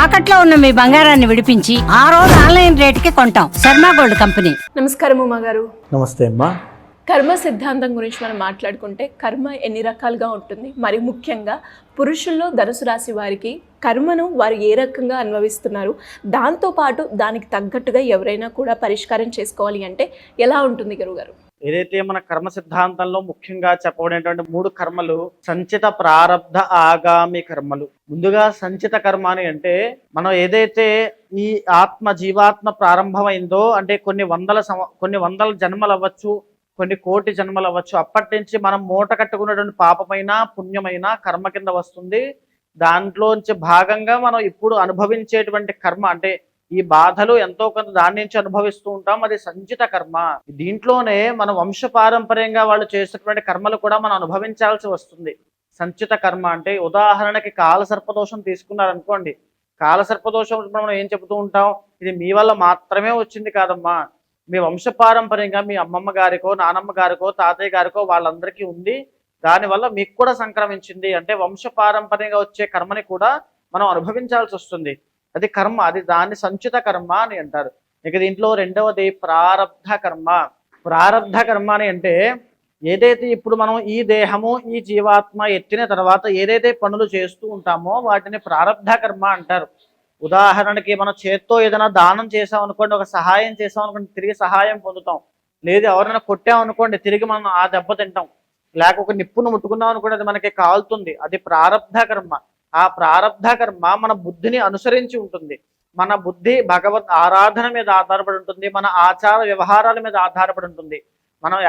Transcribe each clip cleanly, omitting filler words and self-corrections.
తాకట్లో ఉన్న మీ బంగారాన్ని విడిపించి ఆ రోజు ఆన్లైన్ రేటుకి కొంటాం. Sharma gold company. నమస్కారం ఉమా గారు. నమస్తే అమ్మా. కర్మ సిద్ధాంతం గురించి మనం మాట్లాడుకుంటే కర్మ ఎన్ని రకాలుగా ఉంటుంది, మరి ముఖ్యంగా పురుషుల్లో ధనుసు రాశి వారికి కర్మను వారు ఏ రకంగా అనుభవిస్తున్నారు, దాంతోపాటు దానికి తగ్గట్టుగా ఎవరైనా కూడా పరిష్కారం చేసుకోవాలి అంటే ఎలా ఉంటుంది గురుగారు? ఏదైతే మన కర్మ సిద్ధాంతంలో ముఖ్యంగా చెప్పబడినటువంటి 3 కర్మలు సంచిత, ప్రారబ్ధ, ఆగామి కర్మలు. ముందుగా సంచిత కర్మ అని అంటే మనం ఏదైతే ఈ జీవాత్మ ప్రారంభమైందో అంటే కొన్ని వందల జన్మలు అవ్వచ్చు, కొన్ని కోటి జన్మలు అవ్వచ్చు, అప్పటి నుంచి మనం మూట కట్టుకున్నటువంటి పాపమైన పుణ్యమైన కర్మ కింద వస్తుంది. దాంట్లోంచి భాగంగా మనం ఇప్పుడు అనుభవించేటువంటి కర్మ అంటే ఈ బాధలు ఎంతో కొంత దాని నుంచి అనుభవిస్తూ ఉంటాం, అది సంచిత కర్మ. దీంట్లోనే మన వంశపారంపర్యంగా వాళ్ళు చేసేటువంటి కర్మలు కూడా మనం అనుభవించాల్సి వస్తుంది. సంచిత కర్మ అంటే ఉదాహరణకి కాలసర్పదోషం తీసుకున్నారనుకోండి. కాలసర్పదోషం మనం ఏం చెబుతూ ఉంటాం, ఇది మీ వల్ల మాత్రమే వచ్చింది కాదమ్మా, మీ వంశపారంపర్యంగా మీ అమ్మమ్మ గారికో నానమ్మ గారికో తాతయ్య గారికో వాళ్ళందరికీ ఉంది, దానివల్ల మీకు కూడా సంక్రమించింది అంటే వంశపారంపర్యంగా వచ్చే కర్మని కూడా మనం అనుభవించాల్సి వస్తుంది. అది కర్మ, అది దాన్ని సంచిత కర్మ అని అంటారు. ఇక దీంట్లో రెండవది ప్రారబ్ధ కర్మ. ప్రారబ్ధ కర్మ అని అంటే ఏదైతే ఇప్పుడు మనం ఈ దేహము ఈ జీవాత్మ ఎత్తిన తర్వాత ఏదైతే పనులు చేస్తూ ఉంటామో వాటిని ప్రారబ్ధ కర్మ అంటారు. ఉదాహరణకి మనం చేత్తో ఏదైనా దానం చేసాం అనుకోండి, ఒక సహాయం చేసాం అనుకోండి, తిరిగి సహాయం పొందుతాం. లేదు ఎవరైనా కొట్టాం అనుకోండి, తిరిగి మనం ఆ దెబ్బ తింటాం. లేక ఒక నిప్పును ముట్టుకున్నాం అనుకోండి, అది మనకి కాలుతుంది. అది ప్రారబ్ధ కర్మ. ఆ ప్రారబ్ధ కర్మ మన బుద్ధిని అనుసరించి ఉంటుంది. మన బుద్ధి భగవద్ ఆరాధన మీద ఆధారపడి ఉంటుంది, మన ఆచార వ్యవహారాల మీద ఆధారపడి ఉంటుంది. మనం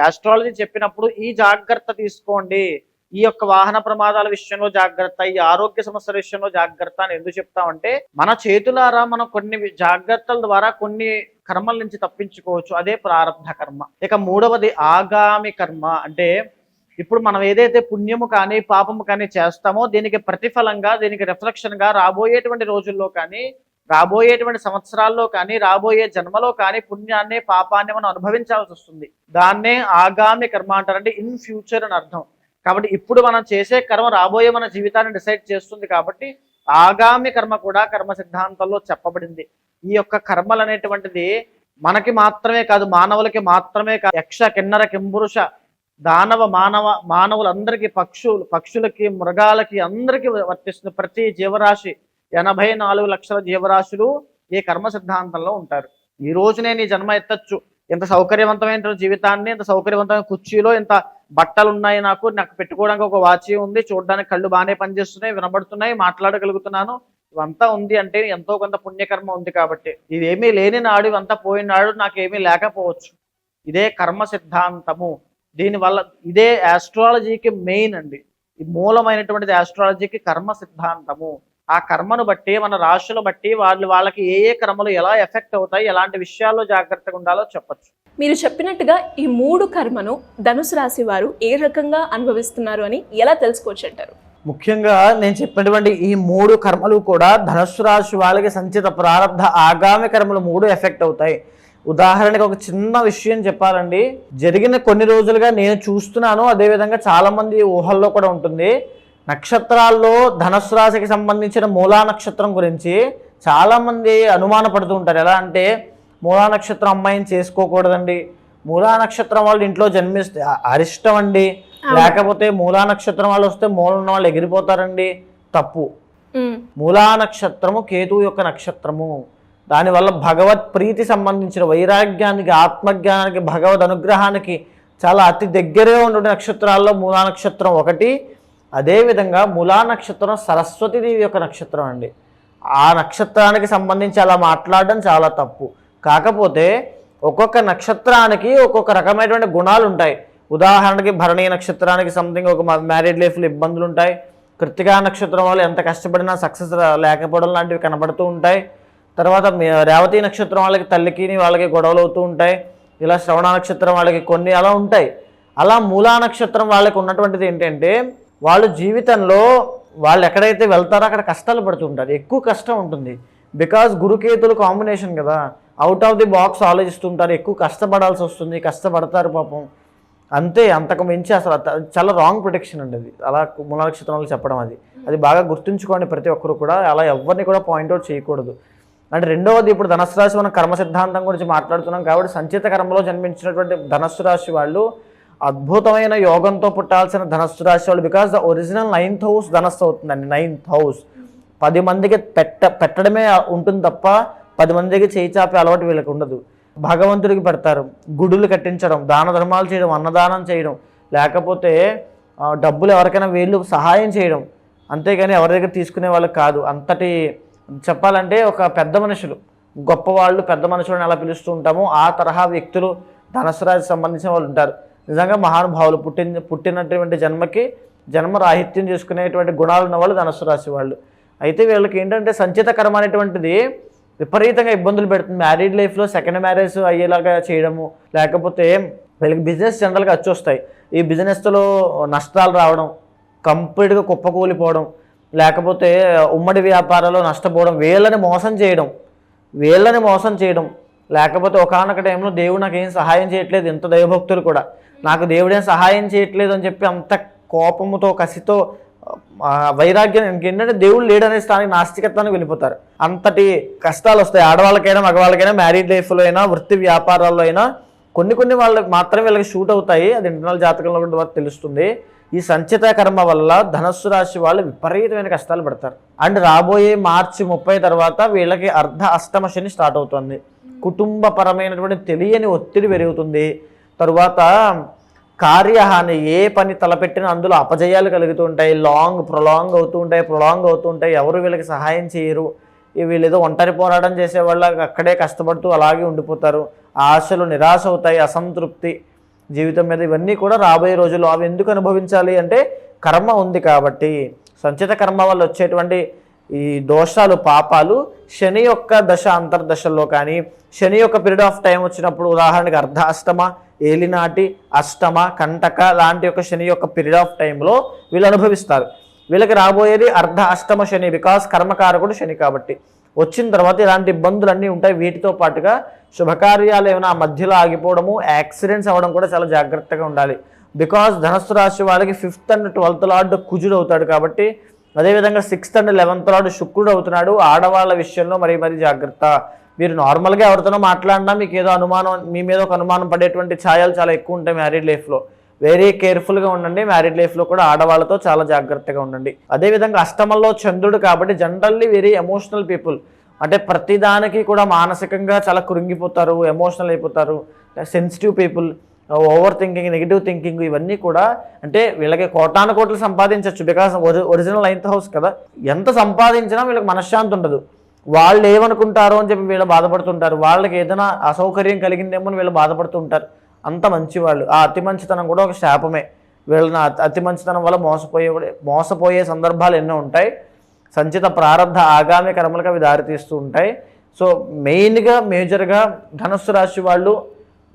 యాస్ట్రాలజీ చెప్పినప్పుడు ఈ జాగ్రత్త తీసుకోండి, ఈ యొక్క వాహన ప్రమాదాల విషయంలో జాగ్రత్త, ఈ ఆరోగ్య సమస్యల విషయంలో జాగ్రత్త అని ఎందుకు చెప్తామంటే మన చేతులారా మనం కొన్ని జాగ్రత్తల ద్వారా కొన్ని కర్మల నుంచి తప్పించుకోవచ్చు. అదే ప్రారబ్ధ కర్మ. ఇక మూడవది ఆగామి కర్మ. అంటే ఇప్పుడు మనం ఏదైతే పుణ్యము కానీ పాపము కానీ చేస్తామో దీనికి ప్రతిఫలంగా, దీనికి రిఫ్లెక్షన్గా రాబోయేటువంటి రోజుల్లో కానీ రాబోయేటువంటి సంవత్సరాల్లో కానీ రాబోయే జన్మలో కానీ పుణ్యాన్ని పాపాన్ని మనం అనుభవించాల్సి వస్తుంది. దాన్నే ఆగామి కర్మ అంటారు. అంటే ఇన్ ఫ్యూచర్ అని అర్థం. కాబట్టి ఇప్పుడు మనం చేసే కర్మ రాబోయే మన జీవితాన్ని డిసైడ్ చేస్తుంది. కాబట్టి ఆగామి కర్మ కూడా కర్మ సిద్ధాంతంలో చెప్పబడింది. ఈ యొక్క కర్మలు అనేటువంటిది మనకి మాత్రమే కాదు, మానవులకి మాత్రమే కాదు, యక్ష కిన్నర కింపురుష దానవ మానవులందరికీ, పక్షులకి మృగాలకి అందరికీ వర్తిస్తుంది. ప్రతి జీవరాశి 84 లక్షల జీవరాశులు ఈ కర్మ సిద్ధాంతంలో ఉంటారు. ఈ రోజు నేను ఈ జన్మ ఎత్తచ్చు, ఇంత సౌకర్యవంతమైన జీవితాన్ని, ఇంత సౌకర్యవంతమైన కుర్చీలో ఇంత బట్టలు ఉన్నాయి, నాకు పెట్టుకోవడానికి ఒక వాచి ఉంది, చూడడానికి కళ్ళు బాగానే పనిచేస్తున్నాయి, వినబడుతున్నాయి, మాట్లాడగలుగుతున్నాను, ఇవంతా ఉంది అంటే ఎంతో కొంత పుణ్యకర్మ ఉంది. కాబట్టి ఇదేమీ లేని నాడు, ఇవంతా పోయిన నాడు నాకేమీ లేకపోవచ్చు. ఇదే కర్మ సిద్ధాంతము. దీనివల్ల ఇదే ఆస్ట్రాలజీకి మెయిన్ అండి. ఈ మూలమైనటువంటిది ఆస్ట్రాలజీకి కర్మ సిద్ధాంతము. ఆ కర్మను బట్టి మన రాశులు బట్టి వాళ్ళకి ఏ కర్మలు ఎలా ఎఫెక్ట్ అవుతాయి, ఎలాంటి విషయాల్లో జాగ్రత్తగా ఉండాలో చెప్పచ్చు. మీరు చెప్పినట్టుగా ఈ 3 కర్మను ధనుసు రాశి వారు ఏ రకంగా అనుభవిస్తున్నారు అని ఎలా తెలుసుకోవచ్చు అంటారు? ముఖ్యంగా నేను చెప్పినటువంటి ఈ 3 కర్మలు కూడా ధనుసు రాశి వాళ్ళకి సంచిత, ప్రారబ్ధ, ఆగామి కర్మలు 3 ఎఫెక్ట్ అవుతాయి. ఉదాహరణకి ఒక చిన్న విషయం చెప్పాలండి. జరిగిన కొన్ని రోజులుగా నేను చూస్తున్నాను, అదేవిధంగా చాలామంది ఊహల్లో కూడా ఉంటుంది. నక్షత్రాల్లో ధనుసు రాశికి సంబంధించిన మూలా నక్షత్రం గురించి చాలామంది అనుమాన పడుతూ ఉంటారు. ఎలా అంటే మూలా నక్షత్రం అమ్మాయిని చేసుకోకూడదండి, మూలా నక్షత్రం వాళ్ళు ఇంట్లో జన్మిస్తే అరిష్టం అండి, లేకపోతే మూలా నక్షత్రం వాళ్ళు వస్తే మూలన్న వాళ్ళు ఎగిరిపోతారండి. తప్పు. మూలా నక్షత్రము కేతువు యొక్క నక్షత్రము. దానివల్ల భగవత్ ప్రీతి సంబంధించిన వైరాగ్యానికి, ఆత్మజ్ఞానానికి, భగవద్ అనుగ్రహానికి చాలా అతి దగ్గరే ఉండే నక్షత్రాల్లో మూలా నక్షత్రం ఒకటి. అదేవిధంగా మూలా నక్షత్రం సరస్వతీదేవి యొక్క నక్షత్రం అండి. ఆ నక్షత్రానికి సంబంధించి అలా మాట్లాడడం చాలా తప్పు. కాకపోతే ఒక్కొక్క నక్షత్రానికి ఒక్కొక్క రకమైనటువంటి గుణాలు ఉంటాయి. ఉదాహరణకి భరణీ నక్షత్రానికి సంథింగ్ ఒక మ్యారీడ్ లైఫ్లో ఇబ్బందులు ఉంటాయి. కృత్తికా నక్షత్రం వాళ్ళు ఎంత కష్టపడినా సక్సెస్ లేకపోవడం లాంటివి కనబడుతూ ఉంటాయి. తర్వాత రేవతి నక్షత్రం వాళ్ళకి తల్లికి వాళ్ళకి గొడవలు అవుతూ ఉంటాయి. ఇలా శ్రవణ నక్షత్రం వాళ్ళకి కొన్ని అలా ఉంటాయి. అలా మూలా నక్షత్రం వాళ్ళకి ఉన్నటువంటిది ఏంటంటే వాళ్ళు జీవితంలో వాళ్ళు ఎక్కడైతే వెళ్తారో అక్కడ కష్టాలు పడుతుంటారు, ఎక్కువ కష్టం ఉంటుంది. బికాజ్ గురుకేతులు కాంబినేషన్ కదా, అవుట్ ఆఫ్ ది బాక్స్ ఆలోచిస్తుంటారు, ఎక్కువ కష్టపడాల్సి వస్తుంది, కష్టపడతారు పాపం. అంతే, అంతకు మించి అసలు చాలా రాంగ్ ప్రొటెక్షన్ అండి అది, అలా మూలా నక్షత్రం చెప్పడం. అది అది బాగా గుర్తుంచుకోండి ప్రతి ఒక్కరు కూడా. అలా ఎవరిని కూడా పాయింట్అవుట్ చేయకూడదు. అంటే రెండవది, ఇప్పుడు ధనుస్సు రాశి మనం కర్మ సిద్ధాంతం గురించి మాట్లాడుతున్నాం కాబట్టి సంచిత కర్మలో జన్మించినటువంటి ధనుస్సు రాశి వాళ్ళు అద్భుతమైన యోగంతో పుట్టాల్సిన ధనుస్సు రాశి వాళ్ళు. Because the original 9th house ధనస్సు అవుతుందండి. 9th హౌస్ 10 మందికి పెట్టడమే ఉంటుంది తప్ప 10 మందికి చేయి చాపే అలవాటు వీళ్ళకి ఉండదు. భగవంతుడికి పెడతారు, గుడులు కట్టించడం, దాన ధర్మాలు చేయడం, అన్నదానం చేయడం, లేకపోతే డబ్బులు ఎవరికైనా వీళ్ళు సహాయం చేయడం, అంతేగాని ఎవరి దగ్గర తీసుకునే వాళ్ళు కాదు. అంతటి చెప్పాలంటే ఒక పెద్ద మనుషులు, గొప్పవాళ్ళు, పెద్ద మనుషులను ఎలా పిలుస్తూ ఉంటామో ఆ తరహా వ్యక్తులు ధనుస్సు రాశికి సంబంధించిన వాళ్ళు ఉంటారు. నిజంగా మహానుభావులు, పుట్టినటువంటి జన్మ రాహిత్యం చేసుకునేటువంటి గుణాలు ఉన్న వాళ్ళు ధనుస్సు రాశి వాళ్ళు. అయితే వీళ్ళకి ఏంటంటే సంచిత కర్మ అనేటువంటిది విపరీతంగా ఇబ్బందులు పెడుతుంది. మ్యారీడ్ లైఫ్లో సెకండ్ మ్యారేజ్ అయ్యేలాగా చేయడము, లేకపోతే వీళ్ళకి బిజినెస్ జనరల్గా వచ్చి వస్తాయి. ఈ బిజినెస్లో నష్టాలు రావడం, కంప్లీట్గా కుప్పకూలిపోవడం, లేకపోతే ఉమ్మడి వ్యాపారాల్లో నష్టపోవడం, వీళ్ళని మోసం చేయడం, లేకపోతే ఒకానొక టైంలో దేవుడు నాకు ఏం సహాయం చేయట్లేదు, ఎంత దైవభక్తులు కూడా నాకు దేవుడేం సహాయం చేయట్లేదు అని చెప్పి అంత కోపముతో, కసితో, వైరాగ్యం, ఇంకేంటంటే దేవుడు లేడనే స్థానికి నాస్తికత్వానికి వెళ్ళిపోతారు. అంతటి కష్టాలు వస్తాయి ఆడవాళ్ళకైనా మగవాళ్ళకైనా, మ్యారీడ్ లైఫ్లో అయినా, వృత్తి వ్యాపారాల్లో అయినా. కొన్ని వాళ్ళకి మాత్రమే వీళ్ళకి షూట్ అవుతాయి. అది ఇంటర్నల్ జాతకంలో కూడా తెలుస్తుంది. ఈ సంచిత కర్మ వల్ల ధనుస్సు రాశి వాళ్ళు విపరీతమైన కష్టాలు పడతారు. అండ్ రాబోయే మార్చి 30 తర్వాత వీళ్ళకి అర్ధ అష్టమ శని స్టార్ట్ అవుతుంది. కుటుంబపరమైనటువంటి తెలియని ఒత్తిడి పెరుగుతుంది. తరువాత కార్యహాని, ఏ పని తలపెట్టినా అందులో అపజయాలు కలుగుతూ ఉంటాయి. ప్రొలాంగ్ అవుతూ ఉంటాయి. ఎవరు వీళ్ళకి సహాయం చేయరు. వీళ్ళు ఏదో ఒంటరి పోరాటం చేసేవాళ్ళ అక్కడే కష్టపడుతూ అలాగే ఉండిపోతారు. ఆశలు నిరాశ అవుతాయి, అసంతృప్తి జీవితం మీద. ఇవన్నీ కూడా రాబోయే రోజుల్లో అవి ఎందుకు అనుభవించాలి అంటే కర్మ ఉంది కాబట్టి. సంచిత కర్మ వల్ల వచ్చేటువంటి ఈ దోషాలు, పాపాలు శని యొక్క దశ అంతర్దశల్లో కానీ, శని యొక్క పీరియడ్ ఆఫ్ టైం వచ్చినప్పుడు, ఉదాహరణకి అర్ధ అష్టమ, ఏలినాటి, అష్టమ, కంటక లాంటి యొక్క శని యొక్క పీరియడ్ ఆఫ్ టైంలో వీళ్ళు అనుభవిస్తారు. వీళ్ళకి రాబోయేది అర్ధ అష్టమ శని, బికాస్ కర్మకారకుడు శని కాబట్టి. వచ్చిన తర్వాత ఇలాంటి ఇబ్బందులన్నీ ఉంటాయి. వీటితో పాటుగా శుభకార్యాలు ఏమైనా ఆ మధ్యలో ఆగిపోవడము, యాక్సిడెంట్స్ అవ్వడం కూడా చాలా జాగ్రత్తగా ఉండాలి. బికాస్ ధనుస్సు రాశి వాళ్ళకి 5th and 12th లార్డ్ కుజుడు అవుతాడు కాబట్టి, అదేవిధంగా 6th and 11th లార్డ్ శుక్రుడు అవుతున్నాడు. ఆడవాళ్ళ విషయంలో మరీ జాగ్రత్త. మీరు నార్మల్గా ఎవరితోనో మాట్లాడినా మీకు ఏదో అనుమానం, మీ మీద ఒక అనుమానం పడేటువంటి ఛాయలు చాలా ఎక్కువ ఉంటాయి మ్యారీడ్ లైఫ్లో. వెరీ కేర్ఫుల్గా ఉండండి. మ్యారీడ్ లైఫ్లో కూడా ఆడవాళ్ళతో చాలా జాగ్రత్తగా ఉండండి. అదేవిధంగా అష్టమంలో చంద్రుడు కాబట్టి జనరల్లీ వెరీ ఎమోషనల్ పీపుల్. అంటే ప్రతిదానికి కూడా మానసికంగా చాలా కృంగిపోతారు, ఎమోషనల్ అయిపోతారు. Sensitive people, over thinking, negative thinking, ఇవన్నీ కూడా. అంటే వీళ్ళకి కోట్లు సంపాదించవచ్చు, బికాస్ ఒరిజినల్ 9th హౌస్ కదా. ఎంత సంపాదించినా వీళ్ళకి మనశ్శాంతి ఉండదు. వాళ్ళు ఏమనుకుంటారో అని చెప్పి వీళ్ళు బాధపడుతుంటారు. వాళ్ళకి ఏదైనా అసౌకర్యం కలిగిందేమో అని వీళ్ళు బాధపడుతుంటారు. అంత మంచివాళ్ళు. ఆ అతి మంచితనం కూడా ఒక శాపమే. వీళ్ళని అతి మంచితనం వల్ల మోసపోయే సందర్భాలు ఎన్నో ఉంటాయి. సంచిత ప్రారంభ ఆగామి కర్మలకు అవి దారితీస్తూ ఉంటాయి. సో మేజర్గా ధనుస్సు రాశి వాళ్ళు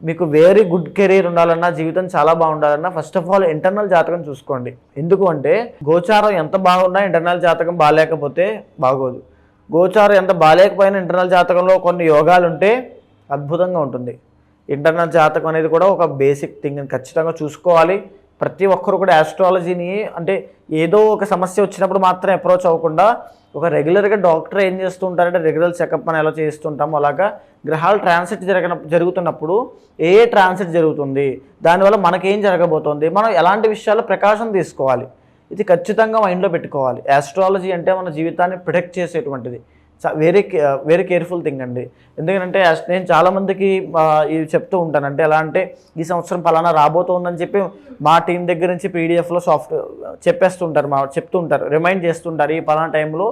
మీకు వెరీ గుడ్ కెరీర్ ఉండాలన్నా, జీవితం చాలా బాగుండాలన్నా ఫస్ట్ ఆఫ్ ఆల్ ఇంటర్నల్ జాతకం చూసుకోండి. ఎందుకు అంటే గోచారం ఎంత బాగున్నా ఇంటర్నల్ జాతకం బాగాలేకపోతే బాగోదు. గోచారం ఎంత బాగాలేకపోయినా ఇంటర్నల్ జాతకంలో కొన్ని యోగాలు ఉంటే అద్భుతంగా ఉంటుంది. ఇంటర్నల్ జాతకం అనేది కూడా ఒక బేసిక్ థింగ్ అని ఖచ్చితంగా చూసుకోవాలి. ప్రతి ఒక్కరు కూడా ఆస్ట్రాలజీని అంటే ఏదో ఒక సమస్య వచ్చినప్పుడు మాత్రం అప్రోచ్ అవ్వకుండా ఒక రెగ్యులర్గా డాక్టర్ ఏం చేస్తూ ఉంటారంటే రెగ్యులర్ చెకప్ అని ఎలా చేస్తుంటామో అలాగా గ్రహాలు ట్రాన్సిట్ జరుగుతున్నప్పుడు ఏ ట్రాన్సిట్ జరుగుతుంది, దానివల్ల మనకేం జరగబోతోంది, మనం ఎలాంటి విషయాల్లో ప్రికాషన్ తీసుకోవాలి, ఇది ఖచ్చితంగా మైండ్లో పెట్టుకోవాలి. ఆస్ట్రాలజీ అంటే మన జీవితాన్ని ప్రిడిక్ట్ చేసేటువంటిది. వెరీ కేర్ఫుల్ థింగ్ అండి. ఎందుకంటే నేను చాలామందికి ఇది చెప్తూ ఉంటాను. అంటే ఎలా అంటే ఈ సంవత్సరం పలానా రాబోతోందని చెప్పి మా టీం దగ్గర నుంచి పీడిఎఫ్లో చెప్తూ ఉంటారు, రిమైండ్ చేస్తుంటారు. ఈ పలానా టైంలో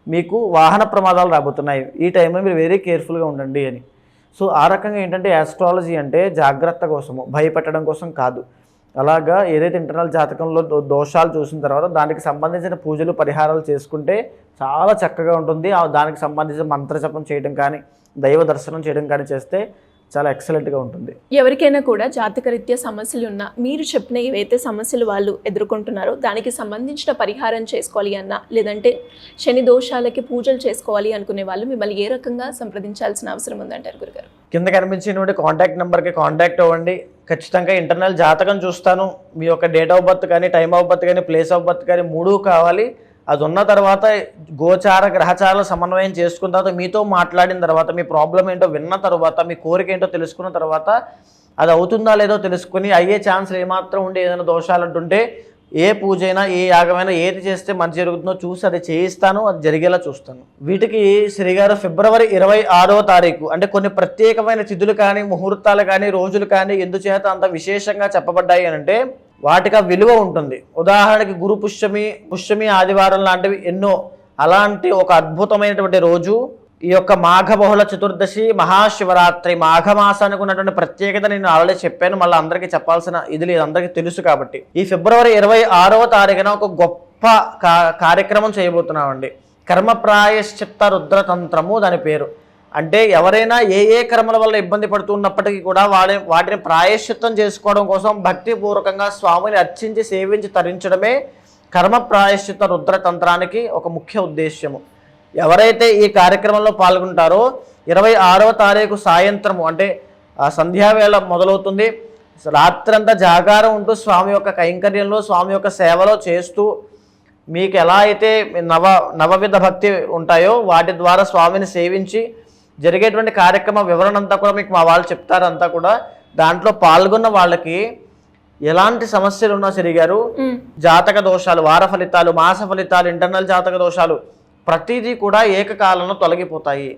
మీకు వాహన ప్రమాదాలు రాబోతున్నాయి, ఈ టైంలో మీరు వెరీ కేర్ఫుల్గా ఉండండి అని. సో ఆ రకంగా ఏంటంటే ఆస్ట్రాలజీ అంటే జాగ్రత్త కోసము, భయపెట్టడం కోసం కాదు. అలాగా ఏదైతే ఇంటర్నల్ జాతకంలో దోషాలు చూసిన తర్వాత దానికి సంబంధించిన పూజలు పరిహారాలు చేసుకుంటే చాలా చక్కగా ఉంటుంది. దానికి సంబంధించిన మంత్రజపం చేయడం కానీ, దైవ దర్శనం చేయడం కానీ చేస్తే చాలా ఎక్సలెంట్గా ఉంటుంది. ఎవరికైనా కూడా జాతకరీత్యా సమస్యలు ఉన్నా, మీరు చెప్పిన ఏవైతే సమస్యలు వాళ్ళు ఎదుర్కొంటున్నారో దానికి సంబంధించిన పరిహారం చేసుకోవాలి అన్నా, లేదంటే శని దోషాలకి పూజలు చేసుకోవాలి అనుకునే వాళ్ళు మిమ్మల్ని ఏ రకంగా సంప్రదించాల్సిన అవసరం ఉందంటారు గురుగారు? కింద కనిపించినటువంటి కాంటాక్ట్ నెంబర్కి కాంటాక్ట్ అవ్వండి. ఖచ్చితంగా ఇంటర్నల్ జాతకం చూస్తాను. మీ యొక్క డేట్ ఆఫ్ బర్త్ కానీ, టైమ్ ఆఫ్ బర్త్ కానీ, ప్లేస్ ఆఫ్ బర్త్ కానీ 3 కావాలి. అది ఉన్న తర్వాత గోచార గ్రహచారాల సమన్వయం చేసుకున్న తర్వాత మీతో మాట్లాడిన తర్వాత మీ ప్రాబ్లం ఏంటో విన్న తర్వాత మీ కోరిక ఏంటో తెలుసుకున్న తర్వాత అది అవుతుందా లేదో తెలుసుకుని అయ్యే ఛాన్సులు ఏమాత్రం ఉండి ఏదైనా దోషాలు అంటుంటే ఏ పూజ అయినా ఏ యాగమైనా ఏది చేస్తే మంచి జరుగుతుందో చూసి అది చేయిస్తాను, అది జరిగేలా చూస్తాను. వీటికి శ్రీగారు ఫిబ్రవరి 26వ తారీఖు అంటే కొన్ని ప్రత్యేకమైన తిథులు కానీ ముహూర్తాలు కానీ రోజులు కానీ ఎందుచేత అంత విశేషంగా చెప్పబడ్డాయి అని అంటే వాటికి ఆ విలువ ఉంటుంది. ఉదాహరణకి గురు పుష్యమి ఆదివారం లాంటివి ఎన్నో. అలాంటి ఒక అద్భుతమైనటువంటి రోజు ఈ యొక్క మాఘ బహుళ చతుర్దశి మహాశివరాత్రి మాఘమాసానికి ఉన్నటువంటి ప్రత్యేకత నేను ఆల్రెడీ చెప్పాను, మళ్ళీ అందరికీ చెప్పాల్సిన ఇది లేదు, అందరికీ తెలుసు. కాబట్టి ఈ ఫిబ్రవరి 26వ తారీఖున ఒక గొప్ప కార్యక్రమం చేయబోతున్నామండి. కర్మ ప్రాయశ్చిత్త రుద్రతంత్రము దాని పేరు. అంటే ఎవరైనా ఏ కర్మల వల్ల ఇబ్బంది పడుతున్నప్పటికీ కూడా వాటిని ప్రాయశ్చిత్తం చేసుకోవడం కోసం భక్తిపూర్వకంగా స్వామిని అర్చించి సేవించి తరించడమే కర్మ ప్రాయశ్చిత్త రుద్రతంత్రానికి ఒక ముఖ్య ఉద్దేశ్యము. ఎవరైతే ఈ కార్యక్రమంలో పాల్గొంటారో 26వ తారీఖు సాయంత్రము అంటే సంధ్యావేళ మొదలవుతుంది. రాత్రంతా జాగారం ఉంటూ స్వామి యొక్క కైంకర్యంలో స్వామి యొక్క సేవలో చేస్తూ మీకు ఎలా అయితే నవవిధ భక్తి ఉంటాయో వాటి ద్వారా స్వామిని సేవించి జరిగేటువంటి కార్యక్రమ వివరణ అంతా కూడా మీకు మా వాళ్ళు చెప్తారంతా కూడా. దాంట్లో పాల్గొన్న వాళ్ళకి ఎలాంటి సమస్యలు ఉన్నా సరిగారు జాతక దోషాలు, వార ఫలితాలు, మాస ఫలితాలు, ఇంటర్నల్ జాతక దోషాలు ప్రతిదీ కూడా ఏకకాలంలో తొలగిపోతాయి.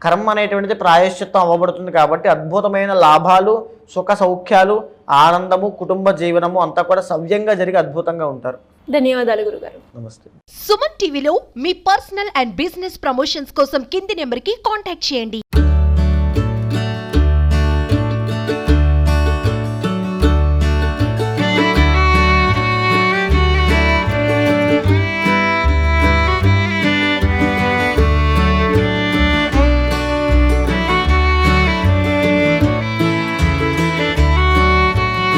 కర్మ అనేటువంటిది ప్రాయశ్చిత్తం అవ్వబడుతుంది కాబట్టి అద్భుతమైన లాభాలు, సుఖ సౌఖ్యాలు, ఆనందము, కుటుంబ జీవనము అంతా కూడా సవ్యంగా జరిగి అద్భుతంగా ఉంటారు. ధన్యవాదాలు గురుగారు. నమస్తే. సుమన్ టీవీలో మీ పర్సనల్ అండ్ బిజినెస్ ప్రమోషన్స్ కోసం కింది నెంబర్కి కాంటాక్ట్ చేయండి.